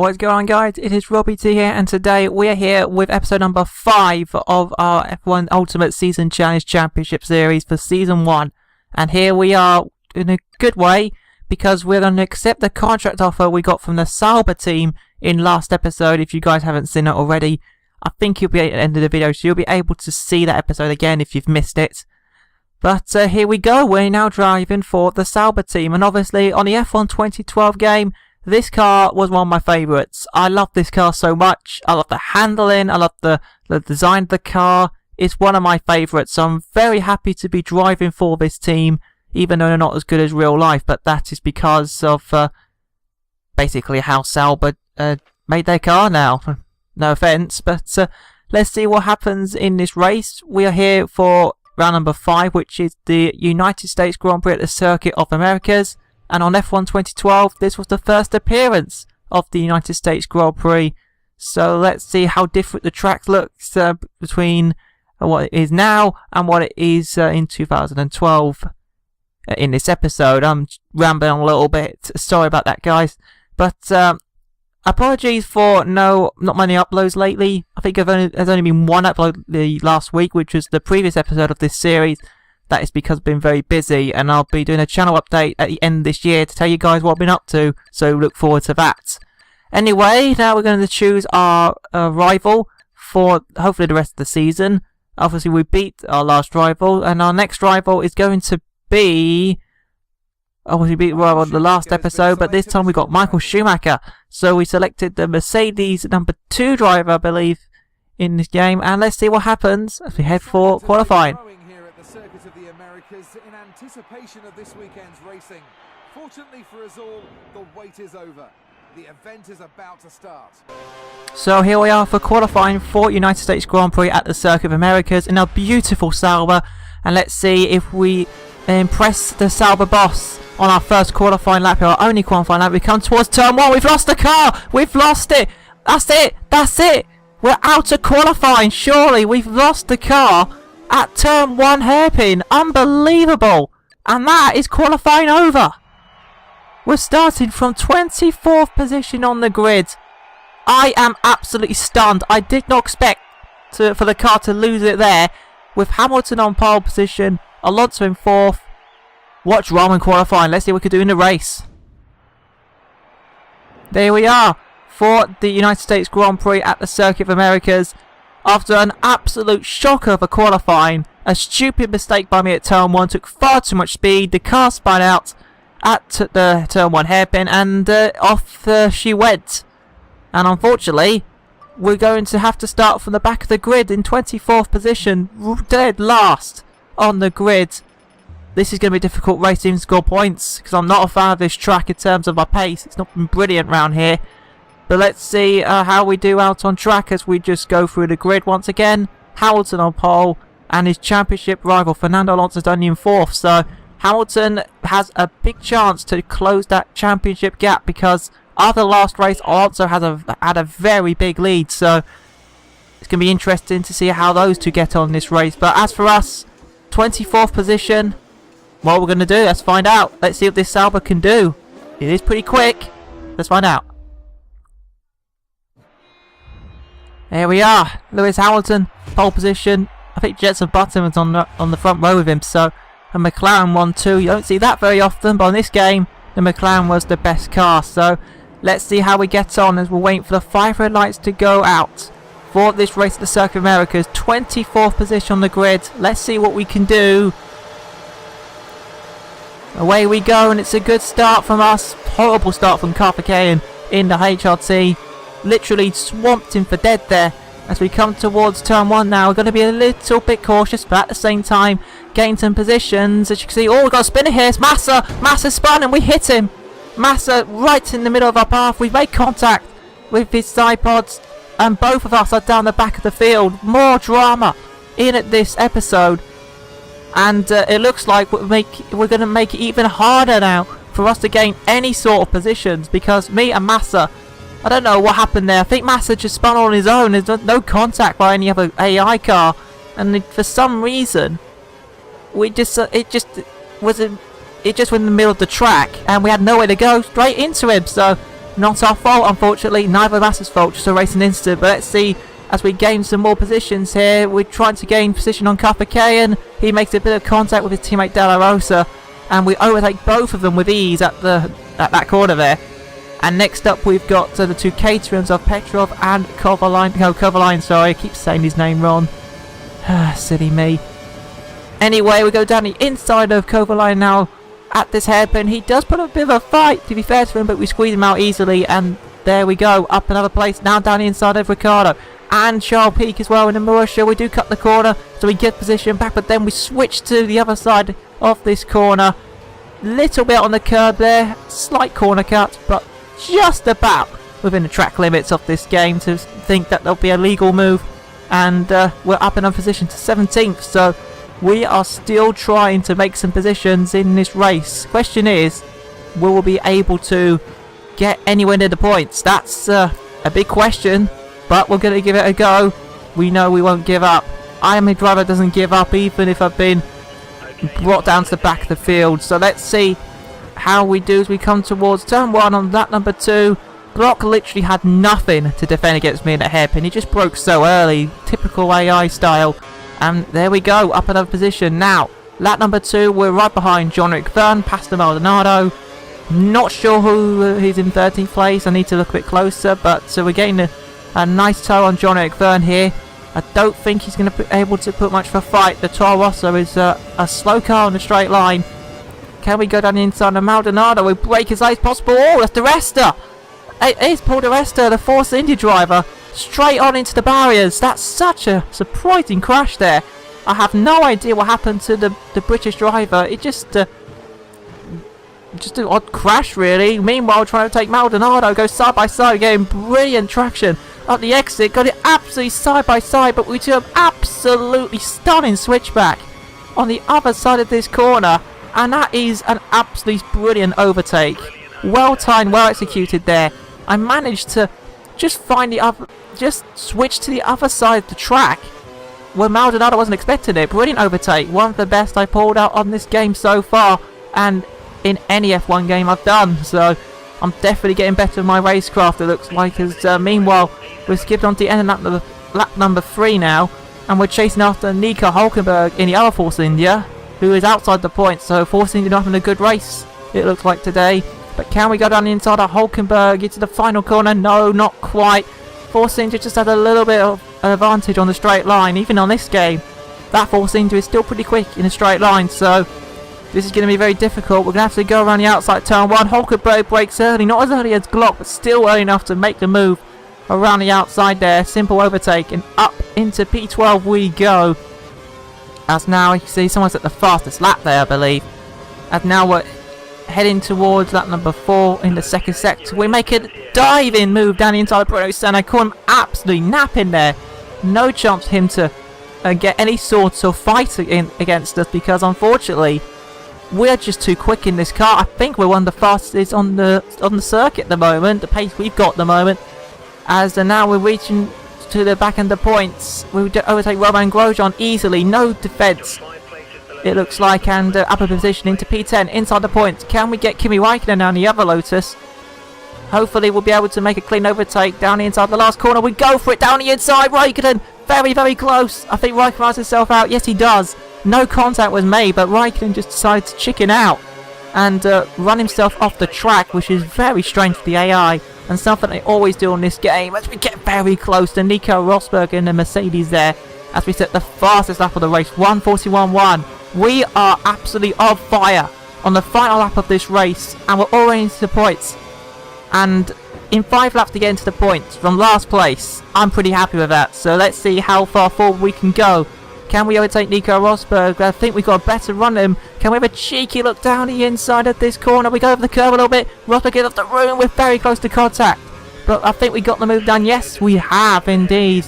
What's going on, guys? It is Robbie T here, and today we are here with episode number 5 of our F1 Ultimate Season Challenge Championship Series for Season 1. And here we are in a good way, because we're going to accept the contract offer we got from the Sauber team in last episode. If you guys haven't seen it already, I think you'll be at the end of the video, so you'll be able to see that episode again if you've missed it. But here we go, we're now driving for the Sauber team, and obviously on the F1 2012 game, this car was one of my favourites. I love this car so much. I love the handling, I love the design of the car. It's one of my favourites, so I'm very happy to be driving for this team, even though they're not as good as real life, but that is because of basically how Sauber made their car now. No offence, but let's see what happens in this race. We are here for round number 5, which is the United States Grand Prix at the Circuit of Americas. And on F1 2012, this was the first appearance of the United States Grand Prix. So let's see how different the track looks between what it is now and what it is in 2012 in this episode. I'm rambling on a little bit. Sorry about that, guys. But apologies for not many uploads lately. I think there's only been one upload the last week, which was the previous episode of this series. That is because I've been very busy, and I'll be doing a channel update at the end of this year to tell you guys what I've been up to, so look forward to that. Anyway, now we're going to choose our rival for hopefully the rest of the season. Obviously we beat our last rival, and our next rival is going to be... obviously we beat well the last episode, but this time we got Michael Schumacher. So we selected the Mercedes number 2 driver, I believe, in this game, and let's see what happens as we head for qualifying. In anticipation of this weekend's racing. Fortunately for us all, the wait is over. The event is about to start. So here we are for qualifying for United States Grand Prix at the Circuit of Americas in our beautiful Sauber, and let's see if we impress the Sauber boss on our first qualifying lap, our only qualifying lap. We come towards turn 1, we've lost the car, we've lost it, that's it, we're out of qualifying, surely we've lost the car at turn 1 hairpin. Unbelievable. And that is qualifying over. We're starting from 24th position on the grid. I am absolutely stunned. I did not expect for the car to lose it there. With Hamilton on pole position, Alonso in 4th. Watch Roman qualifying. Let's see what we can do in the race. There we are for the United States Grand Prix at the Circuit of Americas. After an absolute shocker for qualifying, a stupid mistake by me at turn 1 took far too much speed. The car spun out at the turn 1 hairpin, and off she went. And unfortunately, we're going to have to start from the back of the grid in 24th position, dead last on the grid. This is going to be a difficult race to even score points, because I'm not a fan of this track in terms of my pace. It's not been brilliant around here. But let's see how we do out on track as we just go through the grid once again. Hamilton on pole, and his championship rival Fernando Alonso is only in 4th. So Hamilton has a big chance to close that championship gap, because after the last race Alonso has had a very big lead. So it's going to be interesting to see how those two get on this race. But as for us, 24th position, what we're going to do, let's find out. Let's see what this Sauber can do. It is pretty quick. Let's find out. Here we are, Lewis Hamilton, pole position. I think Jenson Button was on the front row with him, so a McLaren 1-2. You don't see that very often, but in this game, the McLaren was the best car. So let's see how we get on as we're waiting for the 5 red lights to go out for this race at the Circuit of Americas. 24th position on the grid. Let's see what we can do. Away we go, and it's a good start from us. Horrible start from Karthikeyan in the HRT. Literally swamped him for dead there. As we come towards turn 1 now, we're going to be a little bit cautious, but at the same time gain some positions. As you can see, we've got a spinner here. It's Massa spun, and we hit him. Massa right in the middle of our path. We've made contact with his side pods, and both of us are down the back of the field. More drama in at this episode, and it looks like we're going to make it even harder now for us to gain any sort of positions, because me and Massa, I don't know what happened there. I think Massa just spun on his own. There's no contact by any other AI car, and for some reason, it just went in the middle of the track, and we had nowhere to go, straight into him. So Not our fault, unfortunately, neither of us' fault, just a racing incident. But let's see, as we gain some more positions here, we're trying to gain position on Carthagena. He makes a bit of contact with his teammate De La Rosa, and we overtake both of them with ease at that corner there. And next up we've got the two Caterhams of Petrov and Kovalainen. No, Kovalainen, sorry, I keep saying his name wrong. Silly me. Anyway, we go down the inside of Kovalainen now at this hairpin. He does put a bit of a fight, to be fair to him, but we squeeze him out easily, and there we go, up another place, now down the inside of Ricardo. And Charles Peak as well in the Marussia. We do cut the corner, so we get position back, but then we switch to the other side of this corner. Little bit on the curb there, slight corner cut, but just about within the track limits of this game to think that there'll be a legal move. And we're up in a position to 17th, so we are still trying to make some positions in this race. Question is, will we be able to get anywhere near the points? That's a big question, but we're going to give it a go. We know we won't give up. I am a driver that doesn't give up, even if I've been brought down to the back of the field. So let's see how we do as we come towards turn 1 on lap number 2. Block literally had nothing to defend against me in that hairpin. He just broke so early, typical AI style. And there we go, up another position. Now, lap number 2, we're right behind Jean-Eric Vergne, Pastor Maldonado. Not sure who is in 13th place. I need to look a bit closer, but we're getting a nice toe on Jean-Eric Vergne here. I don't think he's going to be able to put much of a fight. The Toro Rosso is a slow car on a straight line. Can we go down the inside of Maldonado? We break as late as possible. Oh, that's Di Resta. It is Paul Di Resta, the Force India driver, straight on into the barriers. That's such a surprising crash there. I have no idea what happened to the British driver. It just an odd crash, really. Meanwhile, trying to take Maldonado, go side by side, getting brilliant traction at the exit. Got it absolutely side by side, but we do an absolutely stunning switchback on the other side of this corner, and that is an absolutely brilliant overtake. Well timed, well executed there. I managed to just switch to the other side of the track where Maldonado wasn't expecting it. Brilliant overtake, one of the best I pulled out on this game so far, and in any F1 game I've done. So I'm definitely getting better with my racecraft, it looks like. As meanwhile, we've skipped on to the end of lap number 3 now, and we're chasing after Nico Hülkenberg in the other Force India, who is outside the points. So Force India not having a good race, it looks like today. But can we go down the inside of Hülkenberg into the final corner? No, not quite. Force India just had a little bit of an advantage on the straight line. Even on this game, that Force India is still pretty quick in a straight line. So this is going to be very difficult. We're going to have to go around the outside turn 1. Hülkenberg breaks early. Not as early as Glock, but still early enough to make the move around the outside there. Simple overtake. And up into P12 we go. As now you can see someone's at the fastest lap there, I believe. And now we're heading towards lap number 4 in the second sector. We make a diving move down the inside of Bruno Senna. I call him absolutely napping there. No chance for him to get any sort of fight against us, because unfortunately we're just too quick in this car. I think we're one of the fastest on the circuit at the moment, the pace we've got at the moment. As now we're reaching to the back end of points. We overtake Romain Grosjean easily, no defence, it looks like, and upper position into P10 inside the points. Can we get Kimi Raikkonen down the other Lotus? Hopefully we'll be able to make a clean overtake down the inside the last corner. We go for it down the inside. Raikkonen very, very close. I think Raikkonen has himself out. Yes, he does. No contact was made, but Raikkonen just decided to chicken out and run himself off the track, which is very strange for the AI and something they always do on this game. As we get very close to Nico Rosberg in the Mercedes there, as we set the fastest lap of the race, 1:41.1. We are absolutely on fire on the final lap of this race, and we're already into the points. And in 5 laps to get into the points from last place, I'm pretty happy with that. So let's see how far forward we can go. Can we overtake Nico Rosberg? I think we've got a better run him. Can we have a cheeky look down the inside of this corner? We go over the curve a little bit. Rosberg gets off the room. We're very close to contact, but I think we got the move done. Yes, we have indeed.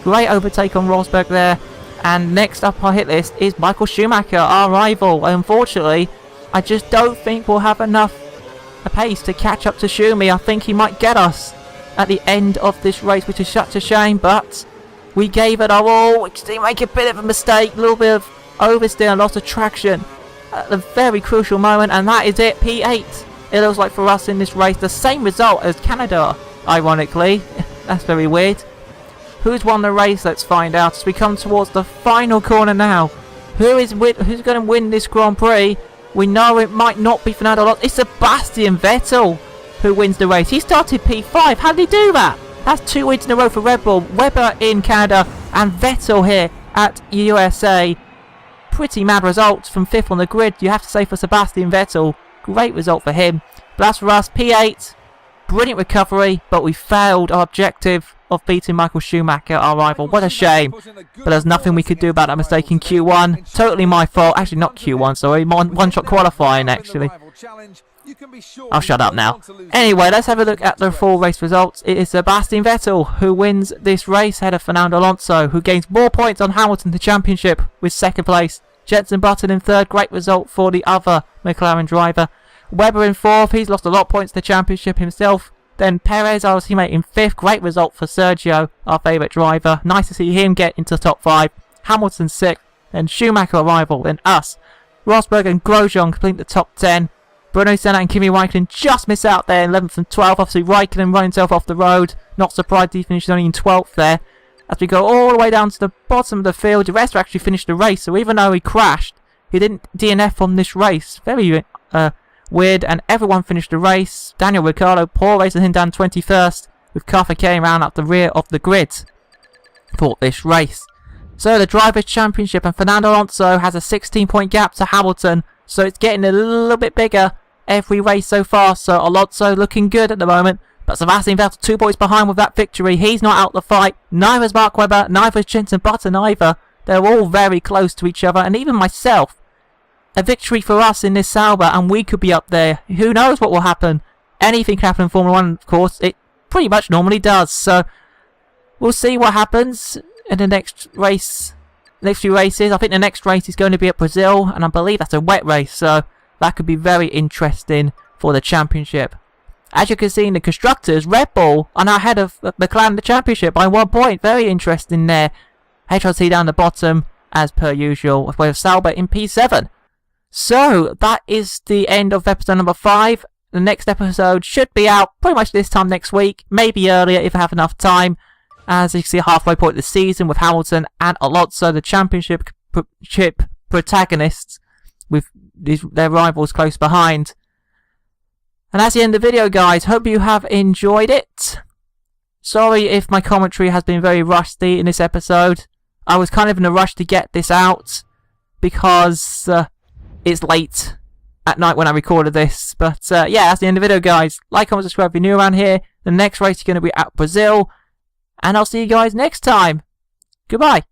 Great overtake on Rosberg there. And next up our hit list is Michael Schumacher, our rival. Unfortunately, I just don't think we'll have enough pace to catch up to Schumi. I think he might get us at the end of this race, which is such a shame, but we gave it our all. We did make a bit of a mistake, a little bit of oversteer, loss of traction at the very crucial moment, and that is it. P8 it looks like for us in this race, the same result as Canada, ironically. That's very weird. Who's won the race? Let's find out as we come towards the final corner now. Who's going to win this Grand Prix? We know it might not be Fernando Alonso. It's Sebastian Vettel who wins the race. He started P5. How did he do that? That's 2 wins in a row for Red Bull. Webber in Canada and Vettel here at USA. Pretty mad results from 5th on the grid, you have to say, for Sebastian Vettel. Great result for him. But as for us, P8. Brilliant recovery, but we failed our objective of beating Michael Schumacher, our rival. What a shame. But there's nothing we could do about that mistake in Q1. Totally my fault. Actually, not Q1, sorry. One-shot qualifying, actually. I'll shut up now. Anyway, let's have a look at the full race results. It is Sebastian Vettel who wins this race ahead of Fernando Alonso, who gains more points on Hamilton in the championship with 2nd place. Jenson Button in 3rd. Great result for the other McLaren driver. Webber in 4th. He's lost a lot of points to the championship himself. Then Perez, our teammate, in 5th. Great result for Sergio, our favourite driver. Nice to see him get into the top 5. Hamilton 6th. Then Schumacher, our rival. Then us. Rosberg and Grosjean complete the top 10. Bruno Senna and Kimi Raikkonen just miss out there in 11th and 12th. Obviously, Raikkonen running himself off the road. Not surprised he finished only in 12th there. As we go all the way down to the bottom of the field, the rest actually finished the race. So even though he crashed, he didn't DNF on this race. Very weird. And everyone finished the race. Daniel Ricciardo, poor racing him down 21st, with Carfacane round up the rear of the grid for this race. So the Drivers' Championship, and Fernando Alonso has a 16-point gap to Hamilton. So it's getting a little bit bigger every race so far. So Alonso looking good at the moment. But Sebastian Vettel 2 points behind with that victory. He's not out the fight. Neither is Mark Webber. Neither is Jenson Button either. They're all very close to each other. And even myself. A victory for us in this Sauber and we could be up there. Who knows what will happen? Anything can happen in Formula 1, of course. It pretty much normally does. So we'll see what happens in the next race. Next few races. I think the next race is going to be at Brazil. And I believe that's a wet race. So that could be very interesting for the championship. As you can see in the constructors, Red Bull are now ahead of McLaren in the championship by 1 point. Very interesting there. HRT down the bottom, as per usual, with Sauber in P7. So, that is the end of episode number 5. The next episode should be out pretty much this time next week. Maybe earlier if I have enough time. As you can see, halfway point of the season with Hamilton and Alonso, the championship protagonists, with their rivals close behind. And that's the end of the video, guys. Hope you have enjoyed it. Sorry if my commentary has been very rusty in this episode. I was kind of in a rush to get this out because it's late at night when I recorded this. But yeah, that's the end of the video, guys. Like, comment, subscribe if you're new around here. The next race is going to be at Brazil. And I'll see you guys next time. Goodbye.